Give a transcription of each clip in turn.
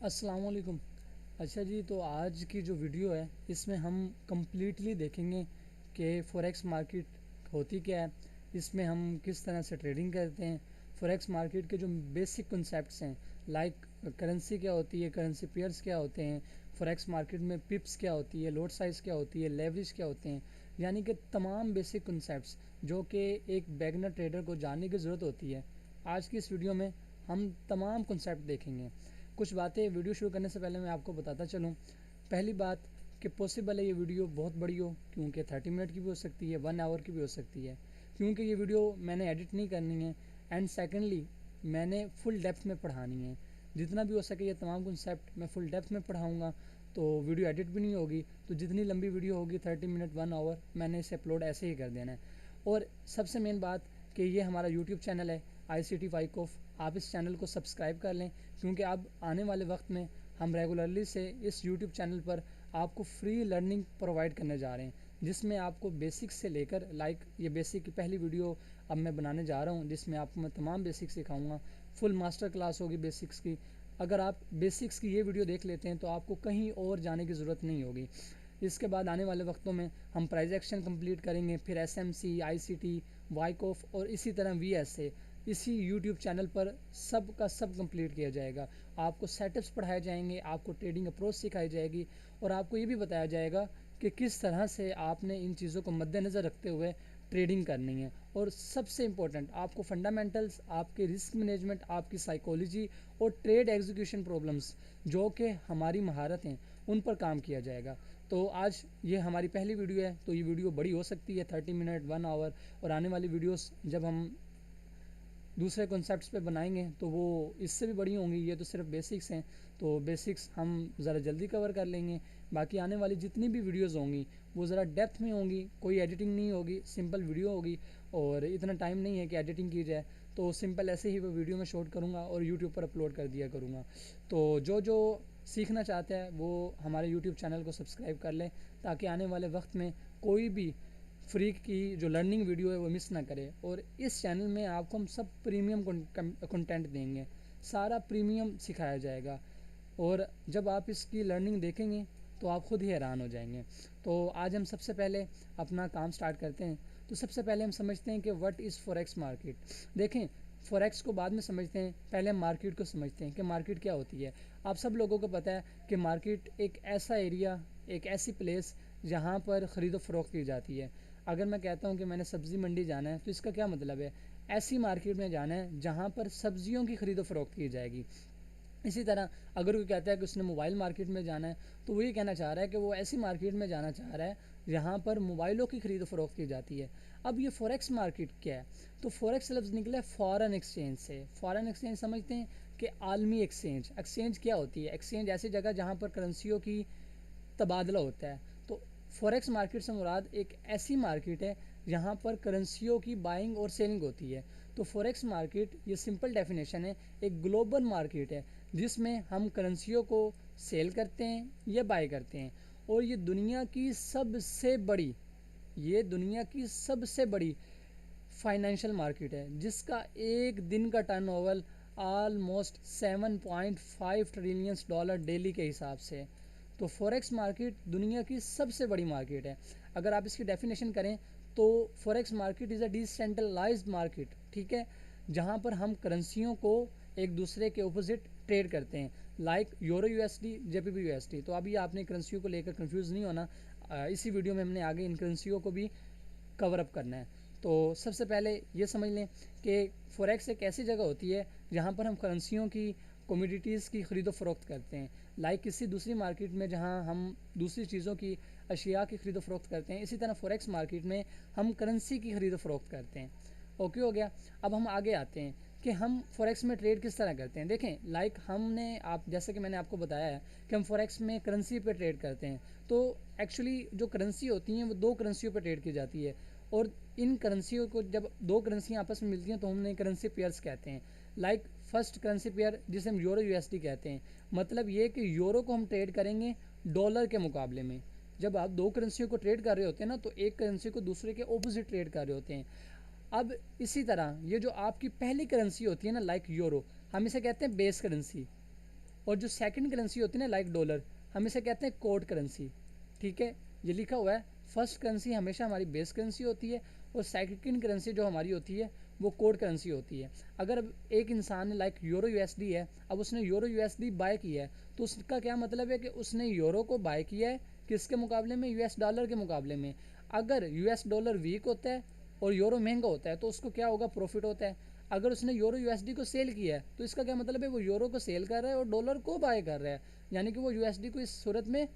अस्सलाम वालेकुम। अच्छा जी, तो आज की जो वीडियो है इसमें हम कम्प्लीटली देखेंगे कि फ़ॉरेक्स मार्केट होती क्या है, इसमें हम किस तरह से ट्रेडिंग करते हैं, फ़ॉरेक्स मार्केट के जो बेसिक कॉन्सेप्ट्स हैं, लाइक करेंसी क्या होती है, करेंसी पेयर्स क्या होते हैं, फ़ॉरेक्स मार्केट में पिप्स क्या होती है, लॉट साइज़ क्या होती है, लेवरेज क्या होते हैं, यानी कि तमाम बेसिक कॉन्सेप्ट्स जो कि एक बिगिनर ट्रेडर को जानने की ज़रूरत होती है। आज की इस वीडियो में हम तमाम कॉन्सेप्ट देखेंगे। कुछ बातें वीडियो शुरू करने से पहले मैं आपको बताता चलूँ। पहली बात कि पॉसिबल है ये वीडियो बहुत बड़ी हो, क्योंकि 30 मिनट की भी हो सकती है, 1 आवर की भी हो सकती है, क्योंकि ये वीडियो मैंने एडिट नहीं करनी है। एंड सेकेंडली मैंने फुल डेप्थ में पढ़ानी है, जितना भी हो सके ये तमाम कॉन्सेप्ट मैं फुल डेप्थ में पढ़ाऊँगा, तो वीडियो एडिट भी नहीं होगी। तो जितनी लंबी वीडियो होगी 30 मिनट 1 आवर, मैंने इसे अपलोड ऐसे ही कर देना है। और सबसे मेन बात कि ये हमारा यूट्यूब चैनल है ICT वाइकॉफ, आप इस चैनल को सब्सक्राइब कर लें, क्योंकि अब आने वाले वक्त में हम रेगुलरली से इस यूट्यूब चैनल पर आपको फ्री लर्निंग प्रोवाइड करने जा रहे हैं, जिसमें आपको बेसिक्स से लेकर लाइक ये बेसिक की पहली वीडियो अब मैं बनाने जा रहा हूँ, जिसमें आपको मैं तमाम बेसिक्स सिखाऊंगा। फुल मास्टर क्लास होगी बेसिक्स की। अगर आप बेसिक्स की ये वीडियो देख लेते हैं तो आपको कहीं और जाने की ज़रूरत नहीं होगी। इसके बाद आने वाले वक्तों में हम प्राइज एक्शन कंप्लीट करेंगे, फिर SMC, ICT, वाइकॉफ और इसी तरह VSA इसी यूट्यूब चैनल पर सब का सब कंप्लीट किया जाएगा। आपको सेटअप्स पढ़ाए जाएंगे, आपको ट्रेडिंग अप्रोच सिखाई जाएगी, और आपको ये भी बताया जाएगा कि किस तरह से आपने इन चीज़ों को मद्देनज़र रखते हुए ट्रेडिंग करनी है। और सबसे इम्पोर्टेंट आपको फंडामेंटल्स, आपके रिस्क मैनेजमेंट, आपकी साइकोलॉजी और ट्रेड एग्जीक्यूशन प्रॉब्लम्स जो कि हमारी महारत हैं उन पर काम किया जाएगा। तो आज ये हमारी पहली वीडियो है, तो ये वीडियो बड़ी हो सकती है, 30 मिनट 1 आवर, और आने वाली वीडियोस जब हम दूसरे कॉन्सेप्ट्स पे बनाएंगे तो वो इससे भी बड़ी होंगी। ये तो सिर्फ बेसिक्स हैं, तो बेसिक्स हम ज़रा जल्दी कवर कर लेंगे। बाकी आने वाली जितनी भी वीडियोस होंगी वो ज़रा डेप्थ में होंगी, कोई एडिटिंग नहीं होगी, सिंपल वीडियो होगी, और इतना टाइम नहीं है कि एडिटिंग की जाए, तो सिंपल ऐसे ही वो वीडियो में शूट करूँगा और यूट्यूब पर अपलोड कर दिया करूँगा। तो जो जो सीखना चाहते हैं वो हमारे यूट्यूब चैनल को सब्सक्राइब कर लें, ताकि आने वाले वक्त में कोई भी फ्री की जो लर्निंग वीडियो है वो मिस ना करें। और इस चैनल में आपको हम सब प्रीमियम कंटेंट देंगे, सारा प्रीमियम सिखाया जाएगा, और जब आप इसकी लर्निंग देखेंगे तो आप खुद ही हैरान हो जाएंगे। तो आज हम सबसे पहले अपना काम स्टार्ट करते हैं। तो सबसे पहले हम समझते हैं कि व्हाट इज़ फॉरेक्स मार्केट। देखें, फॉरेक्स को बाद में समझते हैं, पहले हम मार्केट को समझते हैं कि मार्केट क्या होती है। आप सब लोगों को पता है कि मार्केट एक ऐसा एरिया, एक ऐसी प्लेस जहाँ पर ख़रीदो फ़रोख्त की जाती है। अगर मैं कहता हूँ कि मैंने सब्ज़ी मंडी जाना है, तो इसका क्या मतलब है? ऐसी मार्केट में जाना है जहाँ पर सब्जियों की ख़रीदो फ़रोख्त की जाएगी। इसी तरह अगर कोई कहता है कि उसने मोबाइल मार्केट में जाना है, तो वो ये कहना चाह रहा है कि वो ऐसी मार्केट में जाना चाह रहा है जहाँ पर मोबाइलों की खरीद फरोख्त की जाती है। अब ये फॉरेक्स मार्केट क्या है? तो फॉरेक्स लफ्ज़ निकला है फॉरेन एक्सचेंज से। फॉरेन एक्सचेंज समझते हैं कि आलमी एक्सचेंज। एक्सचेंज क्या होती है? एक्सचेंज ऐसी जगह जहाँ पर करेंसियों की तबादला होता है। तो फॉरेक्स मार्केट से मुराद एक ऐसी मार्केट है जहाँ पर करेंसियों की बाइंग और सेलिंग होती है। तो फॉरेक्स मार्केट, ये सिंपल डेफिनेशन है, एक ग्लोबल मार्केट है जिसमें हम करेंसियों को सेल करते हैं या बाय करते हैं। और ये दुनिया की सबसे बड़ी फाइनेंशियल मार्केट है, जिसका एक दिन का turnover almost 7.5 trillion dollar daily के हिसाब से। तो फॉरेक्स मार्केट दुनिया की सबसे बड़ी मार्केट है। अगर आप इसकी डेफिनेशन करें तो forex market is a decentralized market, ठीक है, जहाँ पर हम करेंसियों को एक दूसरे के ऑपोजिट ट्रेड करते हैं, like euro USD, JPY USD। तो अभी आपने करेंसियों को लेकर कंफ्यूज नहीं होना, इसी वीडियो में हमने आगे इन करेंसियों को भी कवर अप करना है। तो सबसे पहले ये समझ लें कि फॉरेक्स एक ऐसी जगह होती है जहाँ पर हम करेंसियों की, कमोडिटीज़ की ख़रीदो फ़रोख्त करते हैं, लाइक किसी दूसरी मार्केट में जहाँ हम दूसरी चीज़ों की, अशिया की ख़रीदो फ़रोख्त करते हैं, इसी तरह फॉरेक्स मार्केट में हम करेंसी की ख़रीदो फ़रोख्त करते हैं। ओके हो गया। अब हम आगे आते हैं कि हम फॉरेक्स में ट्रेड किस तरह करते हैं। देखें, लाइक हमने आप जैसे कि मैंने आपको बताया है कि हम फॉरेक्स में करेंसी पे ट्रेड करते हैं। तो एक्चुअली जो करेंसी होती हैं वो दो करेंसियों पे ट्रेड की जाती है, और इन करेंसियों को जब दो करेंसियाँ आपस में मिलती हैं तो हमने करेंसी पेयर्स कहते हैं। लाइक फर्स्ट करेंसी पेयर जिसे हम यूरो USD कहते हैं, मतलब ये कि यूरो को हम ट्रेड करेंगे डॉलर के मुकाबले में। जब आप दो करेंसियों को ट्रेड कर रहे होते हैं ना, तो एक करेंसी को दूसरे के ऑपोजिट ट्रेड कर रहे होते हैं। अब इसी तरह ये जो आपकी पहली करेंसी होती है ना, लाइक यूरो, हम इसे कहते हैं बेस करेंसी, और जो सेकंड करेंसी होती है ना लाइक डॉलर, हम इसे कहते हैं कोड करेंसी। ठीक है, ये लिखा हुआ है, फर्स्ट करेंसी हमेशा हमारी बेस करेंसी होती है और सेकंड करेंसी जो हमारी होती है वो कोड करेंसी होती है। अगर अब एक इंसान ने लाइक यूरो यूएसडी है, अब उसने यूरो यूएसडी बाय किया है, तो उसका क्या मतलब है कि उसने यूरो को बाय किया है किसके मुकाबले में, यूएस डॉलर के मुकाबले में। अगर यूएस डॉलर वीक होता है और यूरो महंगा होता है तो उसको क्या होगा, प्रॉफिट होता है। अगर उसने यूरो यूएसडी को सेल किया है तो इसका क्या मतलब है, वो यूरो को सेल कर रहा है और डॉलर को बाय कर रहा है, यानी कि वो यूएसडी को इस सूरत में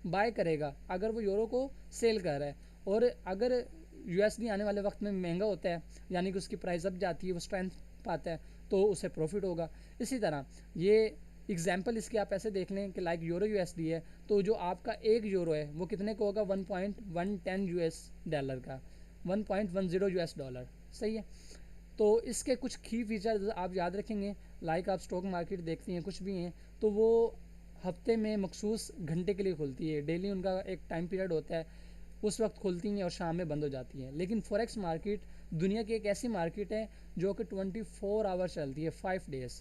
बाय करेगा अगर वो यूरो को सेल कर रहा है। और अगर यूएसडी आने वाले वक्त में महंगा होता है, यानी कि उसकी प्राइस अप जाती है, वो स्ट्रेंथ पाता है, तो उसे प्रॉफिट होगा। इसी तरह ये एग्जाम्पल इसके आप ऐसे देख लें कि लाइक यूरो यूएसडी है, तो जो आपका एक यूरो है वो कितने का होगा, 1.110 यूएस डॉलर का, 1.10 यूएस डॉलर। सही है, तो इसके कुछ की फीचर्स आप याद रखेंगे। लाइक आप स्टॉक मार्केट देखती हैं कुछ भी हैं तो वो हफ्ते में मखसूस घंटे के लिए खुलती है, डेली उनका एक टाइम पीरियड होता है, उस वक्त खुलती हैं और शाम में बंद हो जाती हैं। लेकिन फॉरेक्स मार्केट दुनिया की एक ऐसी मार्केट है जो कि 24 आवर चलती है, 5 डेज़।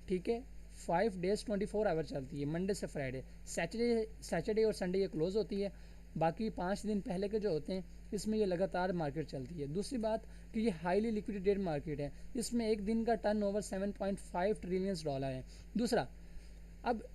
ठीक है, 5 डेज़ 24 आवर चलती है, मंडे से फ्राइडे। सैटरडे और संडे ये क्लोज़ होती है, बाकी 5 दिन पहले के जो होते हैं इसमें ये लगातार मार्केट चलती है। दूसरी बात कि ये हाईली लिक्विडेटेड मार्केट है, इसमें एक दिन का टर्नओवर 7.5 ट्रिलियन डॉलर है। दूसरा, अब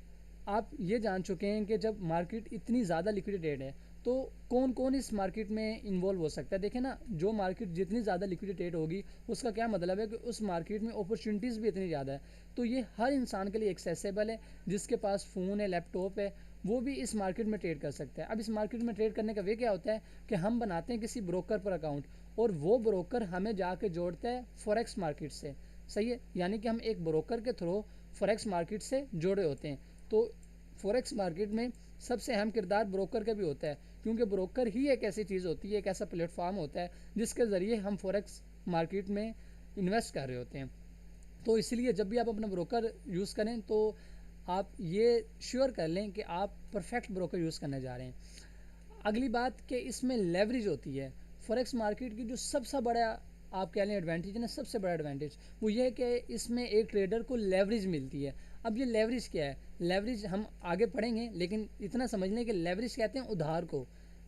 आप ये जान चुके हैं कि जब मार्केट इतनी ज़्यादा लिक्विडेटेड है तो कौन कौन इस मार्केट में इन्वॉल्व हो सकता है। देखें ना, जो मार्केट जितनी ज़्यादा लिक्विडेटेड होगी उसका क्या मतलब है कि उस मार्केट में अपॉर्चुनिटीज़ भी इतनी ज़्यादा है। तो ये हर इंसान के लिए एक्सेसिबल है, जिसके पास फ़ोन है, लैपटॉप है, वो भी इस मार्केट में ट्रेड कर सकता है। अब इस मार्केट में ट्रेड करने का वे क्या होता है कि हम बनाते हैं किसी ब्रोकर पर अकाउंट और वो ब्रोकर हमें जाके जोड़ता है फॉरेक्स मार्केट से। सही है, यानी कि हम एक ब्रोकर के थ्रू फॉरेक्स मार्केट से जुड़े होते हैं। तो फॉरेक्स मार्केट में सबसे अहम किरदार ब्रोकर का भी होता है, क्योंकि ब्रोकर ही एक ऐसी चीज़ होती है, एक ऐसा प्लेटफॉर्म होता है जिसके ज़रिए हम फॉरेक्स मार्केट में इन्वेस्ट कर रहे होते हैं। तो इसलिए जब भी आप अपना ब्रोकर यूज़ करें तो आप ये श्योर कर लें कि आप परफेक्ट ब्रोकर यूज़ करने जा रहे हैं। अगली बात कि इसमें लेवरेज होती है। फॉरेक्स मार्केट की जो सबसे बड़ा आप कह लें एडवांटेज है ना, सबसे बड़ा एडवांटेज वो ये है कि इसमें एक ट्रेडर को लेवरेज मिलती है। अब ये लेवरेज क्या है, लेवरेज हम आगे पढ़ेंगे, लेकिन इतना समझ लें कि लेवरेज कहते हैं उधार को।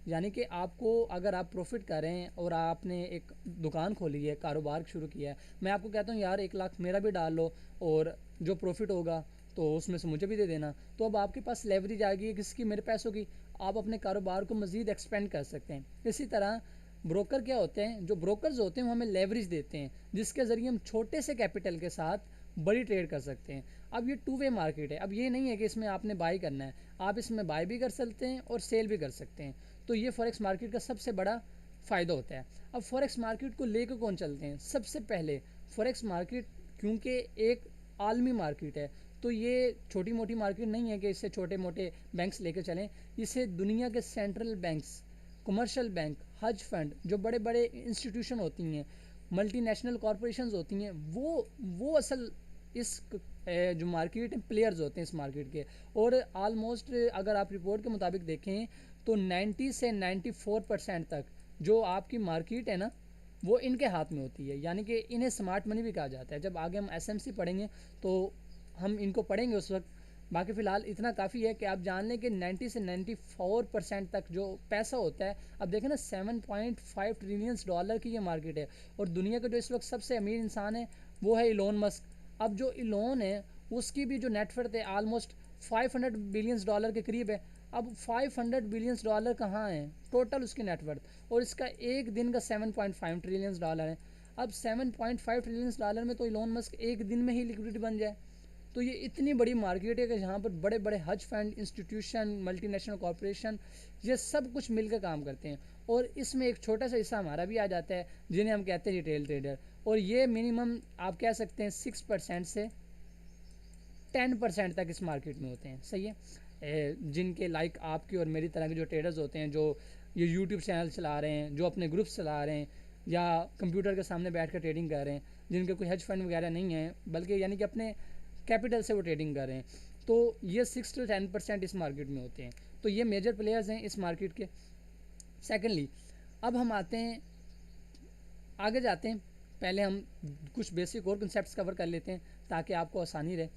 यानी कि आपको अगर आप प्रॉफिट कर रहे हैं और आपने एक दुकान खोली है, कारोबार शुरू किया है, मैं आपको कहता हूँ यार 1 लाख मेरा भी डाल लो और जो प्रॉफिट होगा तो उसमें से मुझे भी दे देना, तो अब आपके पास लेवरेज आ गई है किसकी, मेरे पैसों की। आप अपने कारोबार को मज़ीद एक्सपेंड कर सकते हैं। इसी तरह ब्रोकर क्या होते हैं, जो ब्रोकर्स होते हैं वो हमें लेवरेज देते हैं, जिसके ज़रिए हम छोटे से कैपिटल के साथ बड़ी ट्रेड कर सकते हैं। अब ये टू वे मार्केट है, अब ये नहीं है कि इसमें आपने बाई करना है, आप इसमें बाई भी कर सकते हैं और सेल भी कर सकते हैं। तो ये फॉरेक्स मार्केट का सबसे बड़ा फ़ायदा होता है। अब फॉरेक्स मार्केट को लेकर कौन चलते हैं, सबसे पहले फॉरेक्स मार्केट क्योंकि एक आलमी मार्केट है, तो ये छोटी मोटी मार्केट नहीं है कि इससे छोटे मोटे बैंक्स लेकर चलें। इसे दुनिया के सेंट्रल बैंक्स, कमर्शियल बैंक, हज फंड, जो बड़े बड़े इंस्टीट्यूशन होती हैं, मल्टीनेशनल कॉरपोरेशंस होती हैं, वो असल इस जो मार्केट प्लेयर्स होते हैं इस मार्केट के। और आलमोस्ट अगर आप रिपोर्ट के मुताबिक देखें तो 90 से 94% तक जो आपकी मार्केट है ना वो इनके हाथ में होती है, यानी कि इन्हें स्मार्ट मनी भी कहा जाता है। जब आगे हम एसएमसी पढ़ेंगे तो हम इनको पढ़ेंगे उस वक्त। बाकी फ़िलहाल इतना काफ़ी है कि आप जान लें कि 90 से 94% तक जो पैसा होता है, अब देखें ना 7.5 ट्रिलियन डॉलर की ये मार्केट है। और दुनिया का जो इस वक्त सबसे अमीर इंसान है वो है इलोन मस्क। अब जो इलोन है उसकी भी जो नेटवर्थ है ऑलमोस्ट 500 बिलियन डॉलर के करीब है। अब 500 बिलियन डॉलर कहाँ हैं टोटल उसकी नेटवर्थ, और इसका एक दिन का 7.5 ट्रिलियन डॉलर है। अब 7.5 ट्रिलियन डॉलर में तो इलोन मस्क एक दिन में ही लिक्विडिटी बन जाए। तो ये इतनी बड़ी मार्केट है कि जहाँ पर बड़े बड़े हज फंड, इंस्टीट्यूशन, मल्टीनेशनल कॉरपोरेशन, ये सब कुछ मिलकर काम करते हैं। और इसमें एक छोटा सा हिस्सा हमारा भी आ जाता है जिन्हें हम कहते हैं रिटेल ट्रेडर। और ये मिनिमम आप कह सकते हैं 6% से 10% तक इस मार्केट में होते हैं। सही है, जिनके लाइक आपकी और मेरी तरह के जो ट्रेडर्स होते हैं, जो ये यूट्यूब चैनल चला रहे हैं, जो अपने ग्रुप्स चला रहे हैं, या कंप्यूटर के सामने बैठ कर ट्रेडिंग कर रहे हैं, जिनके कोई हेज फंड वगैरह नहीं है बल्कि यानी कि अपने कैपिटल से वो ट्रेडिंग कर रहे हैं, तो ये 6 से 10% इस मार्केट में होते हैं। तो ये मेजर प्लेयर्स हैं इस मार्केट के। सेकेंडली, अब हम आते हैं आगे जाते हैं, पहले हम कुछ बेसिक और कंसेप्ट कवर कर लेते हैं ताकि आपको आसानी रहे।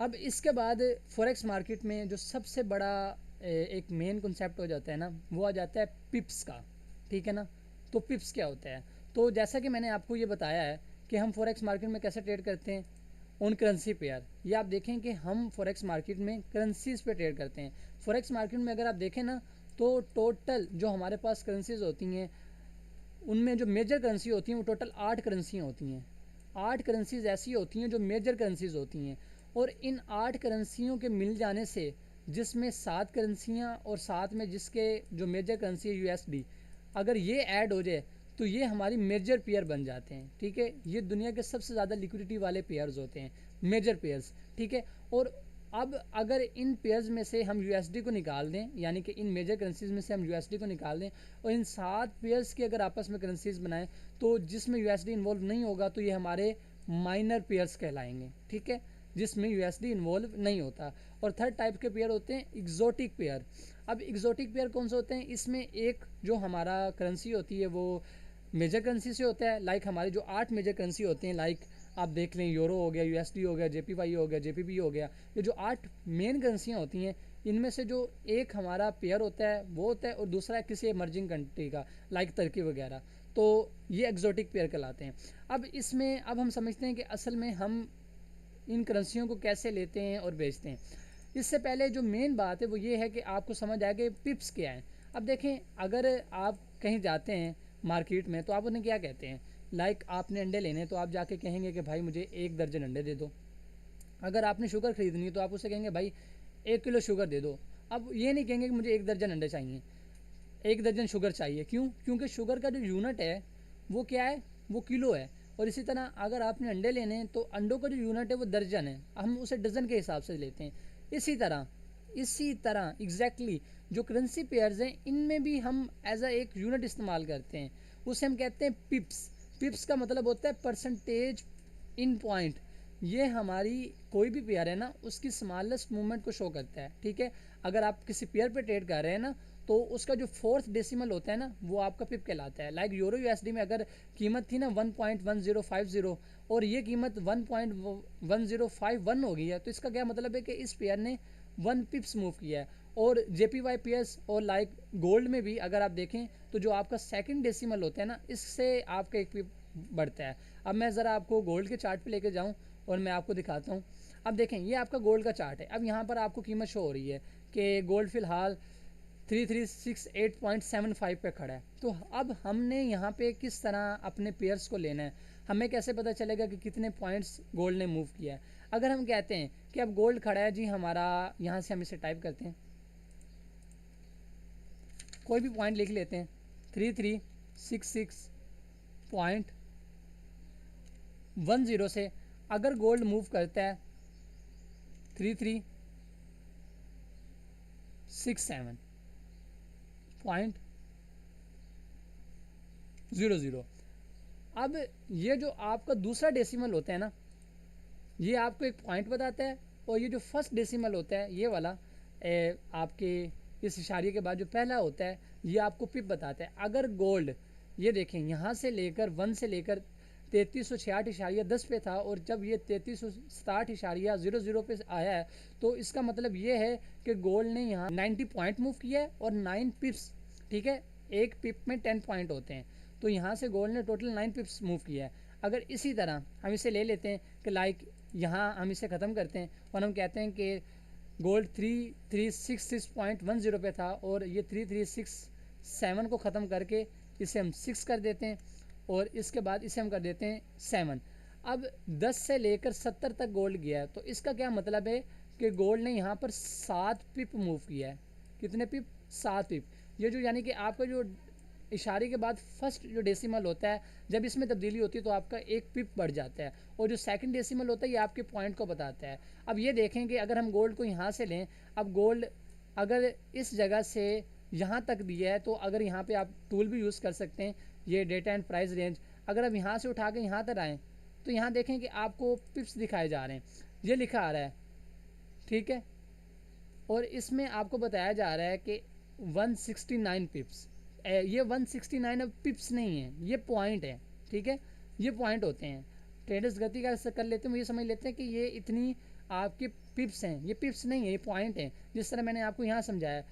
अब इसके बाद फॉरेक्स मार्केट में जो सबसे बड़ा एक मेन कॉन्सेप्ट हो जाता है ना, वो आ जाता है पिप्स का। ठीक है ना। तो पिप्स क्या होता है? तो जैसा कि मैंने आपको ये बताया है कि हम फॉरेक्स मार्केट में कैसे ट्रेड करते हैं, ऑन करेंसी पेयर। ये आप देखें कि हम फॉरेक्स मार्केट में करेंसीज पे ट्रेड करते हैं। फॉरेक्स मार्केट में अगर आप देखें ना, तो टोटल जो हमारे पास करेंसीज होती हैं, उनमें जो मेजर करेंसी होती हैं वो टोटल 8 करेंसियाँ होती हैं। 8 करेंसीज ऐसी होती हैं जो मेजर करेंसीज होती हैं, और इन 8 करेंसियों के मिल जाने से, जिसमें 7 करेंसियाँ और साथ में जिसके जो मेजर करेंसी है यूएसडी, अगर ये ऐड हो जाए तो ये हमारी मेजर पेयर बन जाते हैं। ठीक है। ये दुनिया के सबसे ज़्यादा लिक्विडिटी वाले पेयर्स होते हैं, मेजर पेयर्स। ठीक है। और अब अगर इन पेयर्स में से हम यूएसडी को निकाल दें, यानी कि इन मेजर करेंसीज में से हम यूएसडी को निकाल दें और इन 7 पेयर्स की अगर आपस में करेंसीज बनाएं, तो जिसमें यूएसडी इन्वॉल्व नहीं होगा तो ये हमारे माइनर पेयर्स कहलाएंगे। ठीक है। जिसमें यूएसडी इन्वॉल्व नहीं होता। और थर्ड टाइप के पेयर होते हैं एग्जोटिक पेयर। अब एग्जोटिक पेयर कौन से होते हैं? इसमें एक जो हमारा करेंसी होती है वो मेजर करेंसी से होता है। लाइक हमारे जो 8 मेजर करेंसी होते हैं, लाइक आप देख लें, यूरो हो गया, यूएसडी हो गया, जेपीवाई हो गया, जेपीबी हो गया। ये जो 8 मेन करेंसियाँ होती हैं, इनमें से जो एक हमारा पेयर होता है वो होता है, और दूसरा है किसी इमर्जिंग कंट्री का, लाइक तुर्की वगैरह। तो ये एक्जोटिक पेयर कहलाते हैं। अब इसमें अब हम समझते हैं कि असल में हम इन करेंसियों को कैसे लेते हैं और बेचते हैं। इससे पहले जो मेन बात है वो ये है कि आपको समझ आए कि पिप्स क्या है। अब देखें, अगर आप कहीं जाते हैं मार्केट में, तो आप उन्हें क्या कहते हैं? लाइक आपने अंडे लेने, तो आप जाके कहेंगे कि भाई मुझे 1 दर्जन अंडे दे दो। अगर आपने शुगर खरीदनी है तो आप उससे कहेंगे भाई 1 किलो शुगर दे दो। अब ये नहीं कहेंगे कि मुझे 1 दर्जन अंडे चाहिए, 1 दर्जन शुगर चाहिए। क्यों? क्योंकि शुगर का जो यूनिट है वो क्या है? वो किलो है। और इसी तरह अगर आपने अंडे लेने हैं तो अंडों का जो यूनिट है वो दर्जन है, हम उसे डजन के हिसाब से लेते हैं। इसी तरह एग्जैक्टली जो करेंसी पेयर्स हैं, इनमें भी हम एज अ एक यूनिट इस्तेमाल करते हैं, उसे हम कहते हैं पिप्स। पिप्स का मतलब होता है परसेंटेज इन पॉइंट। ये हमारी कोई भी पेयर है ना, उसकी स्मॉलेस्ट मूवमेंट को शो करता है। ठीक है। अगर आप किसी पेयर पे ट्रेड कर रहे हैं ना, तो उसका जो 4th डेसिमल होता है ना, वो आपका पिप कहलाता है। लाइक यूरो यूएसडी में अगर कीमत थी ना 1.1050, और ये कीमत 1.1051 हो गई है, तो इसका क्या मतलब है कि इस पेयर ने 1 पिप्स मूव किया है। और जेपीवाई पेयर्स और लाइक गोल्ड में भी अगर आप देखें, तो जो आपका सेकंड डेसिमल होता है ना, इससे आपका 1 पिप बढ़ता है। अब मैं ज़रा आपको गोल्ड के चार्ट पे लेके जाऊं और मैं आपको दिखाता हूं। अब देखें, ये आपका गोल्ड का चार्ट है। अब यहाँ पर आपको कीमत शो हो रही है कि गोल्ड फिलहाल 3368.75 पे खड़ा है। तो अब हमने यहाँ पे किस तरह अपने पेयर्स को लेना है, हमें कैसे पता चलेगा कि कितने पॉइंट्स गोल्ड ने मूव किया है? अगर हम कहते हैं कि अब गोल्ड खड़ा है जी हमारा, यहाँ से हम इसे टाइप करते हैं, कोई भी पॉइंट लिख लेते हैं, 3366.10 से अगर गोल्ड मूव करता है 3367.00, अब ये जो आपका दूसरा डेसिमल होता है ना, ये आपको एक पॉइंट बताता है, और ये जो फर्स्ट डेसिमल होता है ये वाला, आपके इस इशारे के बाद जो पहला होता है, ये आपको पिप बताता है। अगर गोल्ड, ये देखें, यहाँ से लेकर 1 से लेकर 3366.10 पे था, और जब ये 3367.00 पे आया है, तो इसका मतलब ये है कि गोल्ड ने यहाँ 90 पॉइंट मूव किया है और 9 पिप्स। ठीक है। एक पिप में 10 पॉइंट होते हैं, तो यहाँ से गोल्ड ने टोटल 9 पिप्स मूव किया है। अगर इसी तरह हम इसे ले लेते हैं कि लाइक यहाँ हम इसे ख़त्म करते हैं और हम कहते हैं कि गोल्ड 3366.10 पे था, और ये 3367 को ख़त्म करके इसे हम 6 कर देते हैं, और इसके बाद इसे हम कर देते हैं 7। अब 10 से लेकर 70 तक गोल्ड गया है, तो इसका क्या मतलब है कि गोल्ड ने यहाँ पर 7 पिप मूव किया है। कितने पिप? 7 पिप। ये जो यानी कि आपका जो इशारे के बाद फर्स्ट जो डेसिमल होता है, जब इसमें तब्दीली होती है तो आपका 1 पिप बढ़ जाता है, और जो सेकंड डेसिमल होता है ये आपके पॉइंट को बताता है। अब ये देखें कि अगर हम गोल्ड को यहाँ से लें, अब गोल्ड अगर इस जगह से यहाँ तक दिया है, तो अगर यहाँ पे आप टूल भी यूज़ कर सकते हैं, ये डेटा एंड प्राइस रेंज, अगर आप यहाँ से उठा के यहाँ तक आएँ, तो यहाँ देखें कि आपको पिप्स दिखाए जा रहे हैं, ये लिखा आ रहा है। ठीक है। और इसमें आपको बताया जा रहा है कि 169 पिप्स। ये 169 अब पिप्स नहीं है, ये पॉइंट है। ठीक है। ये पॉइंट होते हैं। ट्रेडर्स गति का कर लेते हैं, वो ये समझ लेते हैं कि ये इतनी आपके पिप्स हैं। ये पिप्स नहीं है, ये पॉइंट है। जिस तरह मैंने आपको यहाँ समझाया,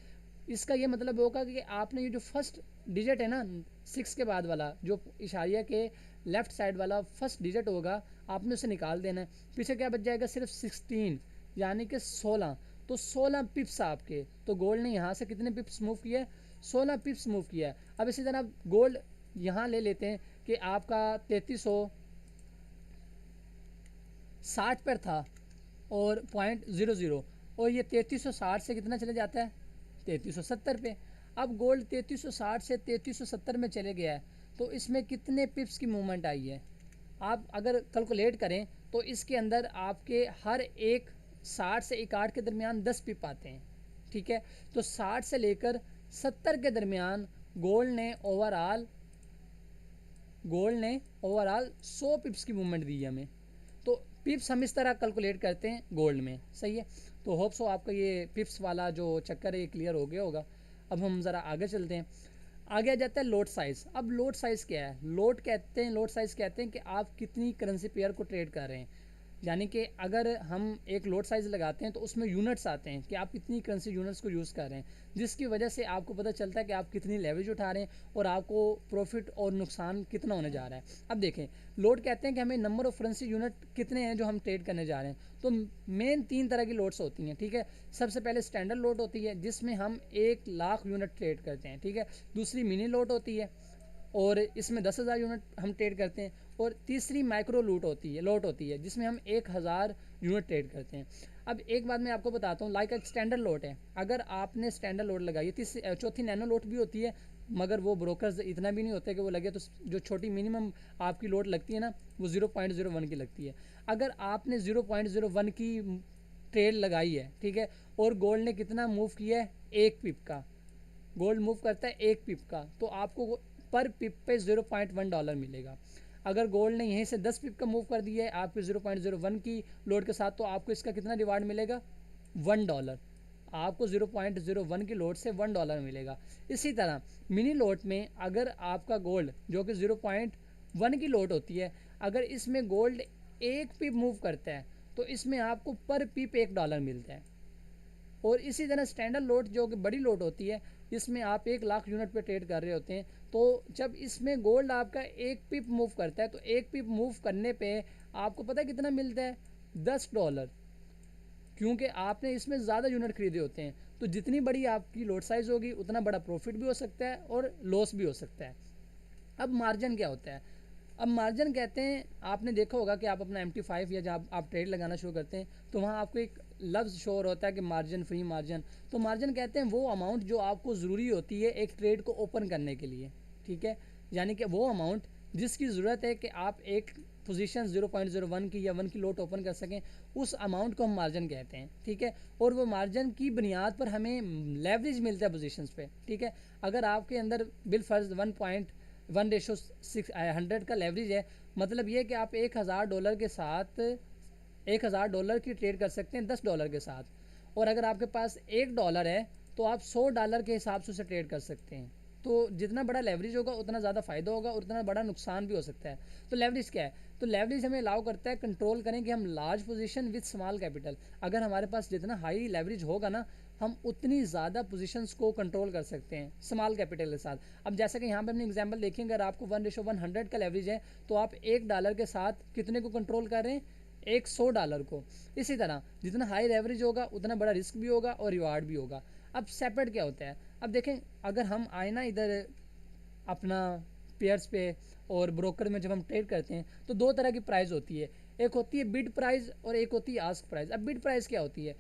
इसका ये मतलब होगा कि आपने ये जो फर्स्ट डिजिट है ना 6 के बाद वाला, जो इशारिया के लेफ्ट साइड वाला फर्स्ट डिजिट होगा, आपने उसे निकाल देना है। पीछे क्या बच जाएगा, सिर्फ 16 यानी कि 16। तो 16 पिप्स आपके, तो गोल्ड ने यहाँ से कितने पिप्स मूव किया है, 16 पिप्स मूव किया है। अब इसी तरह गोल्ड यहाँ ले लेते हैं कि आपका 3360 पर था और .00, और ये 3360 से कितना चले जाता है, 3370 पे। अब गोल्ड 3360 से 3370 में चले गया है, तो इसमें कितने पिप्स की मूवमेंट आई है। आप अगर कैलकुलेट करें तो इसके अंदर आपके हर एक 60 से 61 के दरमियान 10 पिप आते हैं, ठीक है। तो 60 से लेकर 70 के दरमियान गोल्ड ने ओवरऑल 100 पिप्स की मूवमेंट दी है हमें। तो पिप्स हम इस तरह कैलकुलेट करते हैं गोल्ड में, सही है। तो होप सो आपका ये पिप्स वाला जो चक्कर है ये क्लियर हो गया होगा। अब हम ज़रा आगे चलते हैं। आगे आ जाता है लोट साइज़। अब लोट साइज़ क्या है, लोट साइज़ कहते हैं कि आप कितनी करेंसी पेयर को ट्रेड कर रहे हैं। यानी कि अगर हम एक लोट साइज़ लगाते हैं तो उसमें यूनिट्स आते हैं कि आप कितनी करेंसी यूनिट्स को यूज़ कर रहे हैं, जिसकी वजह से आपको पता चलता है कि आप कितनी लेवरेज उठा रहे हैं और आपको प्रॉफिट और नुकसान कितना होने जा रहा है। अब देखें, लोट कहते हैं कि हमें नंबर ऑफ करेंसी यूनिट कितने हैं जो हम ट्रेड करने जा रहे हैं। तो मेन 3 तरह की लोट्स होती हैं, ठीक है। सबसे पहले स्टैंडर्ड लोट होती है जिसमें हम 1 लाख यूनिट ट्रेड करते हैं, ठीक है। दूसरी मिनी लोट होती है और इसमें 10,000 यूनिट हम ट्रेड करते हैं। और तीसरी माइक्रो लोट होती है जिसमें हम 1,000 यूनिट ट्रेड करते हैं। अब एक बात मैं आपको बताता हूँ, लाइक एक स्टैंडर्ड लोट है, अगर आपने स्टैंडर्ड लोट लगाई है, चौथी नैनो लोट भी होती है, मगर वो ब्रोकर्स इतना भी नहीं होता कि वो लगे, तो जो छोटी मिनिमम आपकी लोट लगती है ना वो 0.01 की लगती है। अगर आपने 0.01 की ट्रेड लगाई है, ठीक है, और गोल्ड ने कितना मूव किया है, 1 पिप का, गोल्ड मूव करता है 1 पिप का, तो आपको पर पिप पे $0.1 मिलेगा। अगर गोल्ड ने यहीं से 10 पिप का मूव कर दिया है आपके 0.01 की लोड के साथ, तो आपको इसका कितना रिवार्ड मिलेगा, $1। आपको 0.01 की लोड से $1 मिलेगा। इसी तरह मिनी लोट में अगर आपका गोल्ड जो कि 0.1 की लोड होती है, अगर इसमें गोल्ड 1 पिप मूव करता है तो इसमें आपको पर पिप $1 मिलता है। और इसी तरह स्टैंडर्ड लोट जो कि बड़ी लोट होती है, इसमें आप 1 लाख यूनिट पे ट्रेड कर रहे होते हैं, तो जब इसमें गोल्ड आपका 1 पिप मूव करता है तो 1 पिप मूव करने पे आपको पता है कितना मिलता है, $10, क्योंकि आपने इसमें ज़्यादा यूनिट खरीदे होते हैं। तो जितनी बड़ी आपकी लोट साइज़ होगी उतना बड़ा प्रॉफिट भी हो सकता है और लॉस भी हो सकता है। अब मार्जिन क्या होता है, अब मार्जिन कहते हैं, आपने देखा होगा कि आप अपना MT5 या जब आप ट्रेड लगाना शुरू करते हैं तो वहाँ आपको एक लफ्ज़ शो होता है कि मार्जिन, फ्री मार्जिन। तो मार्जिन कहते हैं वो अमाउंट जो आपको ज़रूरी होती है एक ट्रेड को ओपन करने के लिए, ठीक है। यानी कि वो अमाउंट जिसकी ज़रूरत है कि आप एक पोजीशन 0.01 की या 1 की लोट ओपन कर सकें, उस अमाउंट को हम मार्जिन कहते हैं, ठीक है। और वो मार्जिन की बुनियाद पर हमें लेवरेज मिलता है पोजीशंस पे, ठीक है। अगर आपके अंदर बिलफर्ज 1.1:100 का लेवरेज है, मतलब ये कि आप $1,000 के साथ $1,000 की ट्रेड कर सकते हैं $10 के साथ। और अगर आपके पास $1 है तो आप $100 के हिसाब से उसे ट्रेड कर सकते हैं। तो जितना बड़ा लेवरेज होगा उतना ज़्यादा फ़ायदा होगा और उतना बड़ा नुकसान भी हो सकता है। तो लेवरेज क्या है, तो लेवरेज हमें अलाउ करता है कंट्रोल करें कि हम large position with small capital, अगर हमारे पास जितना हाई लेवरेज होगा ना, हम उतनी ज़्यादा पोजीशंस को कंट्रोल कर सकते हैं स्मॉल कैपिटल के साथ। अब जैसा कि यहाँ पे अपने एग्जांपल देखें, अगर आपको 1:100 का लेवरेज है तो आप $1 के साथ कितने को कंट्रोल कर रहे हैं, $100 को। इसी तरह जितना हाई लेवरेज होगा उतना बड़ा रिस्क भी होगा और रिवार्ड भी होगा। अब सेपरेट क्या होता है, अब देखें, अगर हम आए ना इधर अपना पेयर्स पे और ब्रोकर में जब हम ट्रेड करते हैं तो 2 तरह की प्राइस होती है, एक होती है बिड प्राइस और एक होती है आस्क प्राइस। अब बिड प्राइस क्या होती है,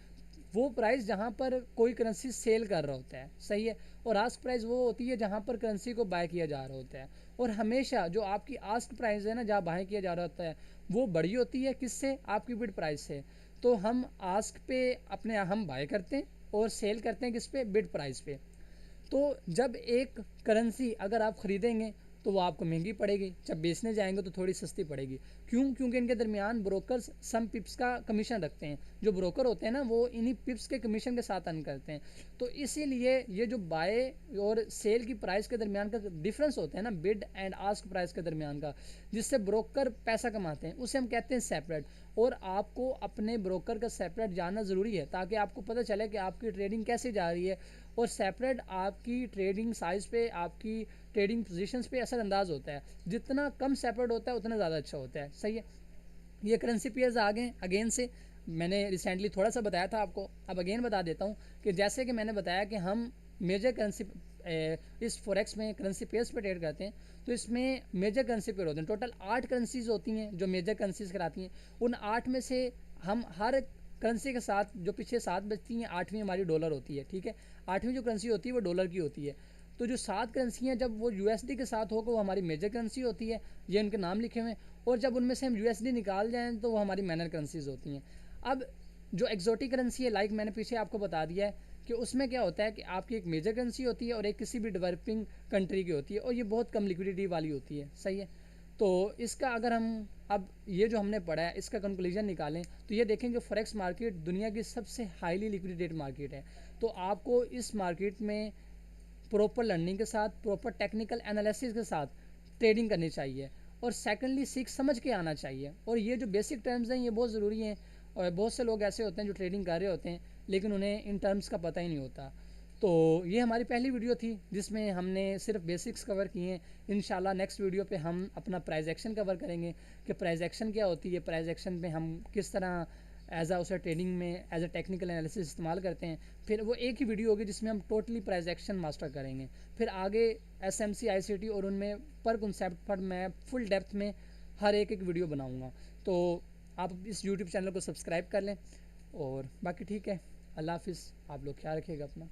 वो प्राइस जहाँ पर कोई करेंसी सेल कर रहा होता है, सही है। और आस्क प्राइस वो होती है जहाँ पर करेंसी को बाय किया जा रहा होता है। और हमेशा जो आपकी आस्क प्राइस है ना, जहाँ बाय किया जा रहा होता है, वो बड़ी होती है किससे, आपकी बिड प्राइस से। तो हम आस्क पे अपने हम बाय करते हैं और सेल करते हैं किस पे, बिड प्राइस पे। तो जब एक करेंसी अगर आप ख़रीदेंगे तो वो आपको महंगी पड़ेगी, जब बेचने जाएंगे तो थोड़ी सस्ती पड़ेगी। क्यों? क्योंकि इनके दरमियान ब्रोकर्स सम पिप्स का कमीशन रखते हैं। जो ब्रोकर होते हैं ना, वो इन्हीं पिप्स के कमीशन के साथ अर्न करते हैं। तो इसीलिए ये जो बाय और सेल की प्राइस के दरमियान का डिफरेंस होता है ना, बिड एंड आस्क प्राइस के दरमियान का, जिससे ब्रोकर पैसा कमाते हैं, उसे हम कहते हैं सेपरेट। और आपको अपने ब्रोकर का सेपरेट जानना ज़रूरी है, ताकि आपको पता चले कि आपकी ट्रेडिंग कैसे जा रही है। और सेपरेट आपकी ट्रेडिंग साइज़ पे, आपकी ट्रेडिंग पोजीशंस पे असरअंदाज होता है। जितना कम सेपरेट होता है उतना ज़्यादा अच्छा होता है। सही है। ये करेंसी पेयर्स आ गए अगेन से, मैंने रिसेंटली थोड़ा सा बताया था आपको, अब अगेन बता देता हूँ कि जैसे कि मैंने बताया कि हम मेजर करेंसी इस फॉरेक्स में करेंसी पेयर्स पे ट्रेड करते हैं। तो इसमें मेजर करेंसी पेयर होते हैं, टोटल 8 करेंसीज होती हैं जो मेजर करेंसीज कराती हैं। उन 8 में से हम हर करेंसी के साथ जो पीछे 7 बचती हैं, 8वीं हमारी डॉलर होती है। ठीक है, 8वीं जो करेंसी होती है वो डॉलर की होती है। तो जो 7 करेंसी हैं, जब वो यूएसडी के साथ होकर वो हमारी मेजर करेंसी होती है, ये उनके नाम लिखे हुए हैं। और जब उनमें से हम यूएसडी निकाल जाएँ तो वो हमारी माइनर करेंसीज होती हैं। अब जो एक्जोटिक करेंसी है, लाइक मैंने पीछे आपको बता दिया है कि उसमें क्या होता है कि आपकी एक मेजर करेंसी होती है और एक किसी भी डेवलपिंग कंट्री की होती है, और ये बहुत कम लिक्विडिटी वाली होती है। सही है। तो इसका अगर हम अब ये जो हमने पढ़ा है इसका कंक्लूजन निकालें तो ये देखें कि फॉरेक्स मार्केट दुनिया की सबसे हाईली लिक्विडेटेड मार्केट है। तो आपको इस मार्केट में प्रॉपर लर्निंग के साथ, प्रॉपर टेक्निकल एनालिसिस के साथ ट्रेडिंग करनी चाहिए। और सेकंडली सीख समझ के आना चाहिए। और ये जो बेसिक टर्म्स हैं ये बहुत ज़रूरी हैं। और बहुत से लोग ऐसे होते हैं जो ट्रेडिंग कर रहे होते हैं लेकिन उन्हें इन टर्म्स का पता ही नहीं होता। तो ये हमारी पहली वीडियो थी जिसमें हमने सिर्फ बेसिक्स कवर किए हैं। इंशाल्लाह नेक्स्ट वीडियो पे हम अपना प्राइस एक्शन कवर करेंगे कि प्राइस एक्शन क्या होती है, प्राइस एक्शन में हम किस तरह एज आ उसे ट्रेडिंग में एज अ टेक्निकल एनालिसिस इस्तेमाल करते हैं। फिर वो एक ही वीडियो होगी जिसमें हम टोटली प्राइस एक्शन मास्टर करेंगे। फिर आगे एसएमसी, आईसीटी और उनमें पर कॉन्सेप्ट पर मैं फुल डेप्थ में हर एक वीडियो बनाऊंगा। तो आप इस यूट्यूब चैनल को सब्सक्राइब कर लें। और बाकी ठीक है, अल्लाह हाफिज़। आप लोग ख्याल रखिएगा अपना।